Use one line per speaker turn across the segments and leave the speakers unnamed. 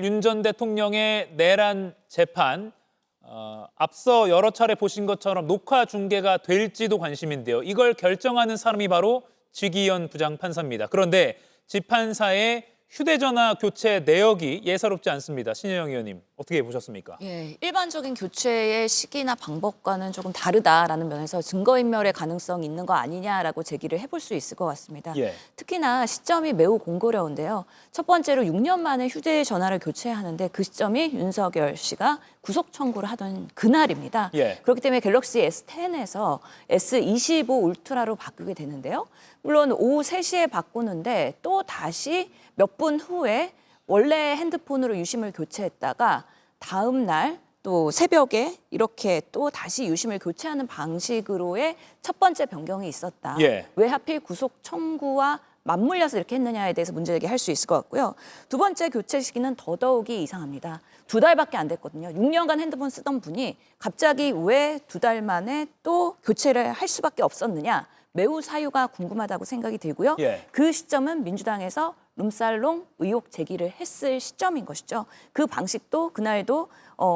윤 전 대통령의 내란 재판, 앞서 여러 차례 보신 것처럼 녹화 중계가 될지도 관심인데요. 이걸 결정하는 사람이 바로 지기현 부장판사입니다. 그런데 집판사의 휴대전화 교체 내역이 예사롭지 않습니다. 신혜영 의원님, 어떻게 보셨습니까?
예, 일반적인 교체의 시기나 방법과는 조금 다르다라는 면에서 증거인멸의 가능성이 있는 거 아니냐라고 제기를 해볼 수 있을 것 같습니다.
예.
특히나 시점이 매우 공고려운데요. 첫 번째로 6년 만에 휴대전화를 교체하는데 그 시점이 윤석열 씨가 구속 청구를 하던 그날입니다.
예.
그렇기 때문에 갤럭시 S10에서 S25 울트라로 바꾸게 되는데요. 물론 오후 3시에 바꾸는데 또 다시 몇 분 후에 원래 핸드폰으로 유심을 교체했다가 다음 날 또 새벽에 이렇게 또 다시 유심을 교체하는 방식으로의 첫 번째 변경이 있었다.
예.
왜 하필 구속 청구와 맞물려서 이렇게 했느냐에 대해서 문제 제기할 수 있을 것 같고요. 두 번째 교체 시기는 더더욱이 이상합니다. 2달밖에 안 됐거든요. 6년간 핸드폰 쓰던 분이 갑자기 왜 2달 만에 또 교체를 할 수밖에 없었느냐. 매우 사유가 궁금하다고 생각이 들고요.
예.
그 시점은 민주당에서 룸살롱 의혹 제기를 했을 시점인 것이죠. 그 방식도 그날도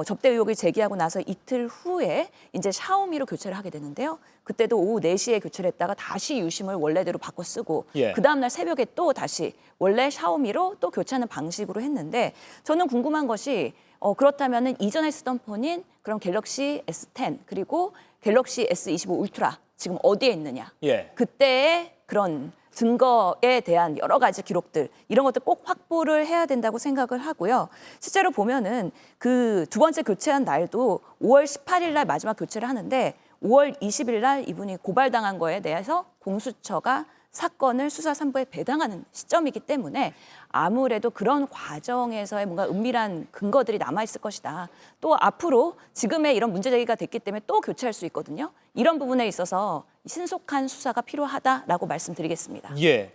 접대 의혹을 제기하고 나서 이틀 후에 이제 샤오미로 교체를 하게 되는데요. 그때도 오후 4시에 교체를 했다가 다시 유심을 원래대로 바꿔 쓰고
예.
그 다음날 새벽에 또 다시 원래 샤오미로 또 교체하는 방식으로 했는데 저는 궁금한 것이 그렇다면 이전에 쓰던 폰인 그런 갤럭시 S10 그리고 갤럭시 S25 울트라 지금 어디에 있느냐.
예.
그때의 그런 증거에 대한 여러 가지 기록들 이런 것들 꼭 확보를 해야 된다고 생각을 하고요. 실제로 보면은 그 두 번째 교체한 날도 5월 18일 날 마지막 교체를 하는데 5월 20일 날 이분이 고발당한 거에 대해서 공수처가 사건을 수사 3부에 배당하는 시점이기 때문에 아무래도 그런 과정에서의 뭔가 은밀한 근거들이 남아있을 것이다. 또 앞으로 지금의 이런 문제 제기가 됐기 때문에 또 교체할 수 있거든요. 이런 부분에 있어서 신속한 수사가 필요하다라고 말씀드리겠습니다.
예.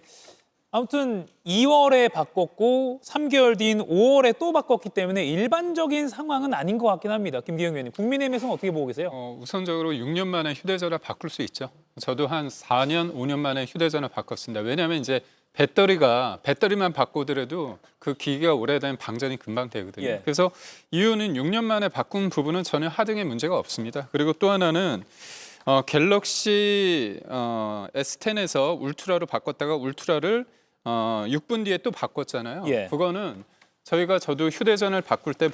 아무튼 2월에 바꿨고 3개월 뒤인 5월에 또 바꿨기 때문에 일반적인 상황은 아닌 것 같긴 합니다. 김기현 의원님, 국민의힘에서는 어떻게 보고 계세요?
우선적으로 6년 만에 휴대전화 바꿀 수 있죠. 저도 한 4년, 5년 만에 휴대전화 바꿨습니다. 왜냐하면 이제 배터리만 바꾸더라도 그 기기가 오래되면 방전이 금방 되거든요.
예.
그래서 이유는 6년 만에 바꾼 부분은 전혀 하등의 문제가 없습니다. 그리고 또 하나는 갤럭시 S10에서 울트라로 바꿨다가 울트라를 6분 뒤에 또 바꿨잖아요.
예.
그거는 저도 휴대전화를 바꿀 때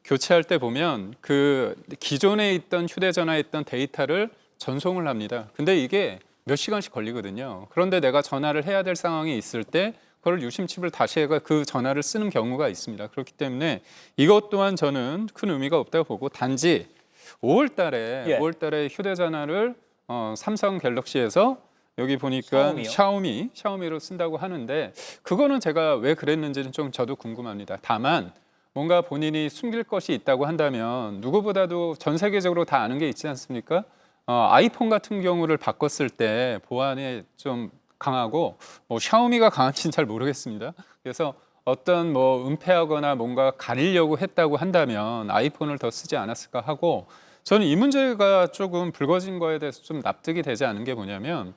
교체할 때 보면 그 기존에 있던 휴대전화에 있던 데이터를 전송을 합니다. 근데 이게 몇 시간씩 걸리거든요. 그런데 내가 전화를 해야 될 상황이 있을 때 그걸 유심칩을 다시 해가 그 전화를 쓰는 경우가 있습니다. 그렇기 때문에 이것 또한 저는 큰 의미가 없다고 보고 단지 5월 달에 휴대전화를 삼성 갤럭시에서 여기 보니까 샤오미로 쓴다고 하는데 그거는 제가 왜 그랬는지는 좀 저도 궁금합니다. 다만 뭔가 본인이 숨길 것이 있다고 한다면 누구보다도 전 세계적으로 다 아는 게 있지 않습니까? 아이폰 같은 경우를 바꿨을 때 보안이 좀 강하고 샤오미가 강한지는 잘 모르겠습니다. 그래서 어떤 은폐하거나 뭔가 가리려고 했다고 한다면 아이폰을 더 쓰지 않았을까 하고 저는 이 문제가 조금 불거진 거에 대해서 좀 납득이 되지 않은 게 뭐냐면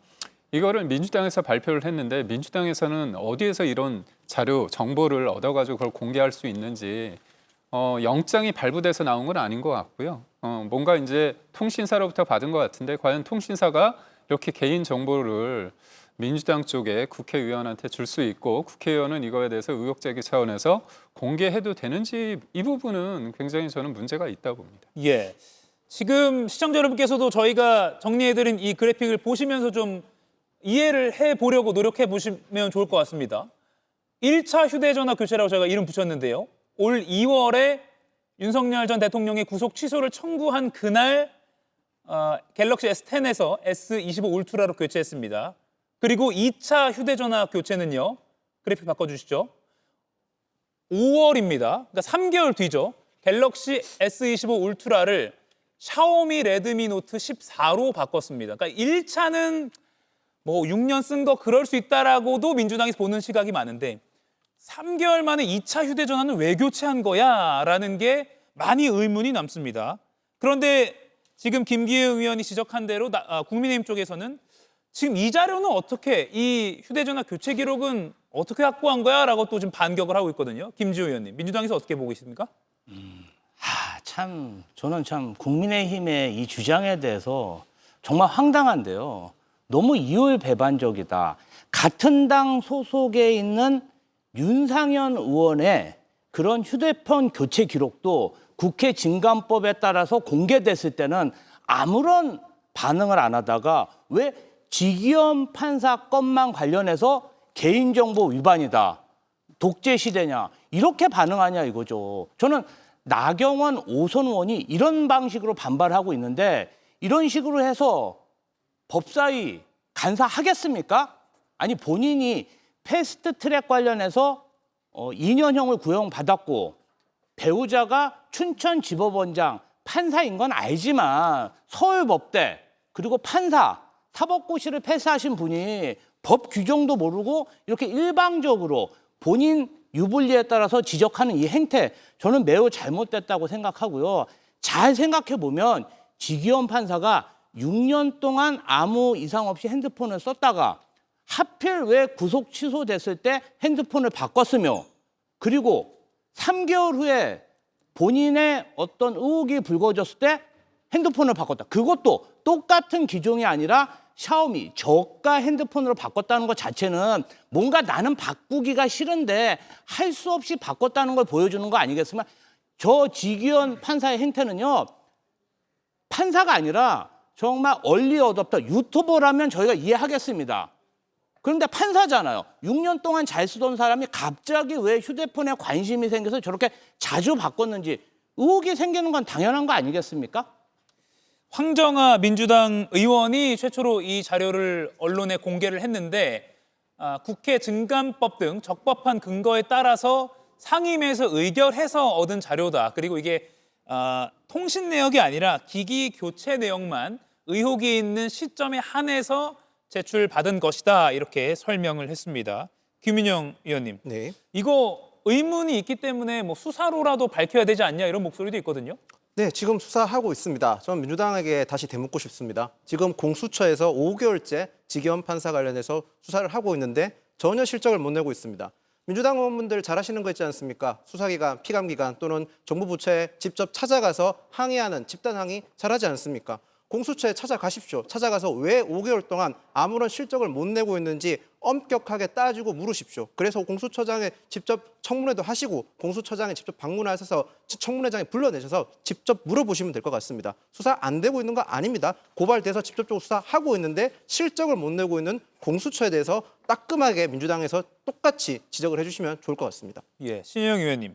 이거를 민주당에서 발표를 했는데 민주당에서는 어디에서 이런 자료, 정보를 얻어가지고 그걸 공개할 수 있는지 영장이 발부돼서 나온 건 아닌 것 같고요. 뭔가 이제 통신사로부터 받은 것 같은데 과연 통신사가 이렇게 개인 정보를 민주당 쪽에 국회의원한테 줄 수 있고 국회의원은 이거에 대해서 의혹 제기 차원에서 공개해도 되는지 이 부분은 굉장히 저는 문제가 있다고 봅니다.
예. 지금 시청자 여러분께서도 저희가 정리해드린 이 그래픽을 보시면서 좀 이해를 해보려고 노력해 보시면 좋을 것 같습니다. 1차 휴대전화 교체라고 저희가 이름 붙였는데요. 올 2월에 윤석열 전 대통령이 구속 취소를 청구한 그날 갤럭시 S10에서 S25 울트라로 교체했습니다. 그리고 2차 휴대전화 교체는요. 그래픽 바꿔주시죠. 5월입니다. 그러니까 3개월 뒤죠. 갤럭시 S25 울트라를 샤오미 레드미 노트 14로 바꿨습니다. 그러니까 1차는 6년 쓴 거 그럴 수 있다라고도 민주당이 보는 시각이 많은데 3개월 만에 2차 휴대전화는 왜 교체한 거야? 라는 게 많이 의문이 남습니다. 그런데 지금 김기현 의원이 지적한 대로 국민의힘 쪽에서는 지금 이 자료는 어떻게 이 휴대전화 교체 기록은 어떻게 확보한 거야?라고 또 지금 반격을 하고 있거든요. 김지호 의원님, 민주당에서 어떻게 보고 있습니까?
참 저는 참 국민의힘의 이 주장에 대해서 정말 황당한데요. 너무 이율배반적이다. 같은 당 소속에 있는 윤상현 의원의 그런 휴대폰 교체 기록도 국회 진감법에 따라서 공개됐을 때는 아무런 반응을 안 하다가 왜 지기현 판사 건만 관련해서 개인정보 위반이다. 독재 시대냐. 이렇게 반응하냐 이거죠. 저는 나경원, 오선 의원이 이런 방식으로 반발하고 있는데 이런 식으로 해서 법사위 간사하겠습니까? 아니 본인이 패스트트랙 관련해서 2년형을 구형받았고 배우자가 춘천지법원장 판사인 건 알지만 서울법대 그리고 판사 사법고시를 패스하신 분이 법 규정도 모르고 이렇게 일방적으로 본인 유불리에 따라서 지적하는 이 행태 저는 매우 잘못됐다고 생각하고요. 잘 생각해 보면 지기현 판사가 6년 동안 아무 이상 없이 핸드폰을 썼다가 하필 왜 구속 취소됐을 때 핸드폰을 바꿨으며 그리고 3개월 후에 본인의 어떤 의혹이 불거졌을 때 핸드폰을 바꿨다. 그것도 똑같은 기종이 아니라 샤오미 저가 핸드폰으로 바꿨다는 것 자체는 뭔가 나는 바꾸기가 싫은데 할 수 없이 바꿨다는 걸 보여주는 거 아니겠습니까? 저 지기현 판사의 행태는요. 판사가 아니라 정말 얼리 어댑터 유튜버라면 저희가 이해하겠습니다. 그런데 판사잖아요. 6년 동안 잘 쓰던 사람이 갑자기 왜 휴대폰에 관심이 생겨서 저렇게 자주 바꿨는지 의혹이 생기는 건 당연한 거 아니겠습니까?
황정아 민주당 의원이 최초로 이 자료를 언론에 공개를 했는데 국회 증감법 등 적법한 근거에 따라서 상임위에서 의결해서 얻은 자료다. 그리고 이게 통신 내역이 아니라 기기 교체 내용만 의혹이 있는 시점에 한해서 제출받은 것이다. 이렇게 설명을 했습니다. 김윤영 의원님,
네.
이거 의문이 있기 때문에 뭐 수사로라도 밝혀야 되지 않냐 이런 목소리도 있거든요.
네, 지금 수사하고 있습니다. 저는 민주당에게 다시 되묻고 싶습니다. 지금 공수처에서 5개월째 지기현 판사 관련해서 수사를 하고 있는데 전혀 실적을 못 내고 있습니다. 민주당 의원분들 잘하시는 거 있지 않습니까? 수사기관, 피감기관 또는 정부 부처에 직접 찾아가서 항의하는 집단 항의 잘하지 않습니까? 공수처에 찾아가십시오. 찾아가서 왜 5개월 동안 아무런 실적을 못 내고 있는지 엄격하게 따지고 물으십시오. 그래서 공수처장에 직접 청문회도 하시고 공수처장에 직접 방문하셔서 청문회장에 불러내셔서 직접 물어보시면 될 것 같습니다. 수사 안 되고 있는 거 아닙니다. 고발돼서 직접적으로 수사하고 있는데 실적을 못 내고 있는 공수처에 대해서 따끔하게 민주당에서 똑같이 지적을 해주시면 좋을 것 같습니다.
예, 신영 의원님.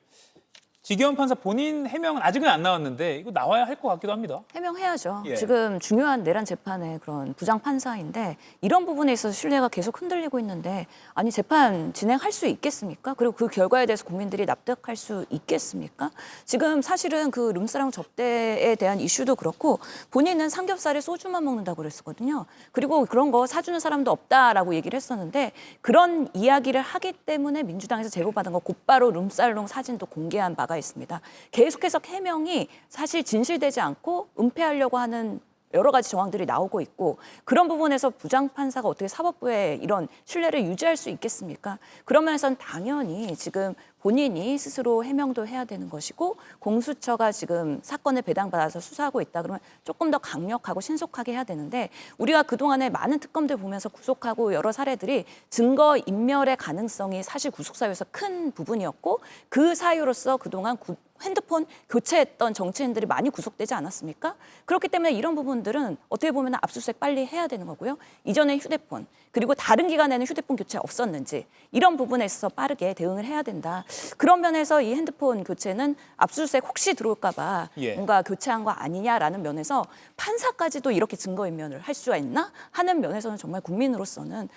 지기현 판사 본인 해명은 아직은 안 나왔는데 이거 나와야 할 것 같기도 합니다.
해명해야죠.
예.
지금 중요한 내란 재판의 그런 부장 판사인데 이런 부분에 있어서 신뢰가 계속 흔들리고 있는데 아니 재판 진행할 수 있겠습니까? 그리고 그 결과에 대해서 국민들이 납득할 수 있겠습니까? 지금 사실은 그 룸사롱 접대에 대한 이슈도 그렇고 본인은 삼겹살에 소주만 먹는다고 그랬었거든요. 그리고 그런 거 사주는 사람도 없다라고 얘기를 했었는데 그런 이야기를 하기 때문에 민주당에서 제보받은 거 곧바로 룸살롱 사진도 공개한 바가 있습니다. 계속해서 해명이 사실 진실되지 않고 은폐하려고 하는 여러 가지 정황들이 나오고 있고 그런 부분에서 부장판사가 어떻게 사법부에 이런 신뢰를 유지할 수 있겠습니까? 그런 면에서는 당연히 지금 본인이 스스로 해명도 해야 되는 것이고 공수처가 지금 사건을 배당받아서 수사하고 있다 그러면 조금 더 강력하고 신속하게 해야 되는데 우리가 그동안에 많은 특검들 보면서 구속하고 여러 사례들이 증거 인멸의 가능성이 사실 구속사유에서 큰 부분이었고 그 사유로서 그동안 핸드폰 교체했던 정치인들이 많이 구속되지 않았습니까? 그렇기 때문에 이런 부분들은 어떻게 보면 압수수색 빨리 해야 되는 거고요. 이전에 휴대폰 그리고 다른 기관에는 휴대폰 교체 없었는지 이런 부분에 있어서 빠르게 대응을 해야 된다. 그런 면에서 이 핸드폰 교체는 압수수색 혹시 들어올까 봐
예.
뭔가 교체한 거 아니냐라는 면에서 판사까지도 이렇게 증거인멸을 할 수가 있나 하는 면에서는 정말 국민으로서는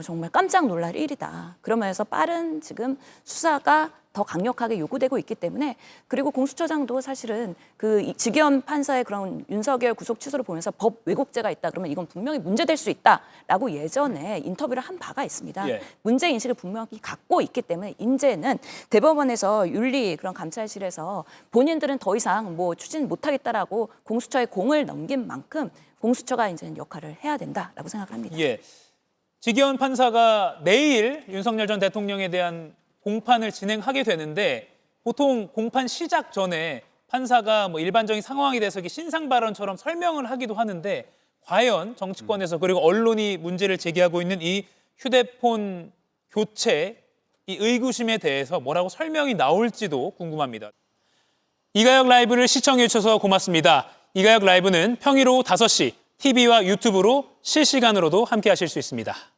정말 깜짝 놀랄 일이다. 그런 면에서 빠른 지금 수사가 더 강력하게 요구되고 있기 때문에 그리고 공수처장도 사실은 그 지기현 판사의 그런 윤석열 구속 취소를 보면서 법 왜곡죄가 있다 그러면 이건 분명히 문제될 수 있다라고 예전에 인터뷰를 한 바가 있습니다.
예.
문제 인식을 분명히 갖고 있기 때문에 이제는 대법원에서 윤리 그런 감찰실에서 본인들은 더 이상 뭐 추진 못하겠다라고 공수처에 공을 넘긴 만큼 공수처가 이제는 역할을 해야 된다라고 생각합니다.
예. 지기현 판사가 내일 윤석열 전 대통령에 대한 공판을 진행하게 되는데 보통 공판 시작 전에 판사가 뭐 일반적인 상황에 대해서 신상 발언처럼 설명을 하기도 하는데 과연 정치권에서 그리고 언론이 문제를 제기하고 있는 이 휴대폰 교체 이 의구심에 대해서 뭐라고 설명이 나올지도 궁금합니다. 이가혁 라이브를 시청해 주셔서 고맙습니다. 이가혁 라이브는 평일 오후 5시 TV와 유튜브로 실시간으로도 함께 하실 수 있습니다.